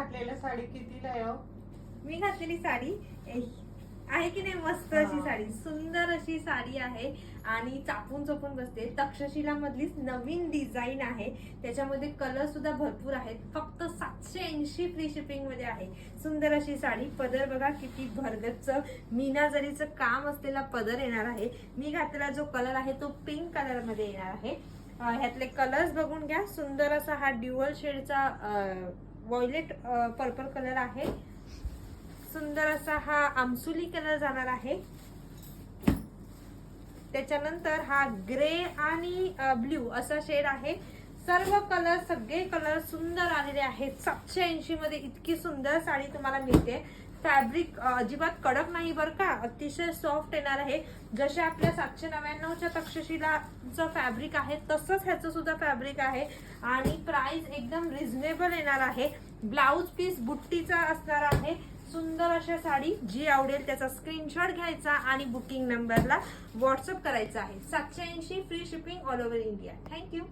घातलेल्या साडी कितीला आहे हो? मी घातलेली साडी आहे की नाही मस्त अशी साडी, सुंदर अशी साडी आहे आणि चापून चोपून बसते. तक्षशिला मधलीच नवीन डिझाईन आहे, त्याच्यामध्ये कलर सुद्धा भरपूर आहेत. फक्त 780 फ्री शिपिंग मध्ये आहे. सुंदर अशी साडी. पदर बघा किती भरगच्च मीना जरीचं काम असलेला पदर येणार आहे. मी घातलेला जो कलर आहे तो पिंक कलर मध्ये येणार आहे. ह्यातले कलर्स बघून घ्या. सुंदर असा हा ड्युअल शेडचा व्हायलेट पर्पल कलर आहे. सुंदर असा हा आमसुली कलर जाणार आहे. त्याच्यानंतर हा ग्रे आणि ब्ल्यू असा शेड आहे. सर्व कलर, सगळे कलर सुंदर आलेले आहेत. 780 मध्ये इतकी सुंदर साडी तुम्हाला मिळते. फॅब्रिक अजिबात कडक नाही बरं का, अतिशय सॉफ्ट येणार आहे. जसे आपल्या 799च्या तक्षशिलाचं फॅब्रिक आहे तसंच ह्याचं सुद्धा फॅब्रिक आहे आणि प्राइस एकदम रिझनेबल येणार आहे. ब्लाउज पीस बुट्टीचा असणार आहे. सुंदर अशा साडी, जी आवडेल त्याचा स्क्रीनशॉट घ्यायचा आणि बुकिंग नंबरला व्हॉट्सअप करायचा आहे. 780 free shipping all over India. Thank you.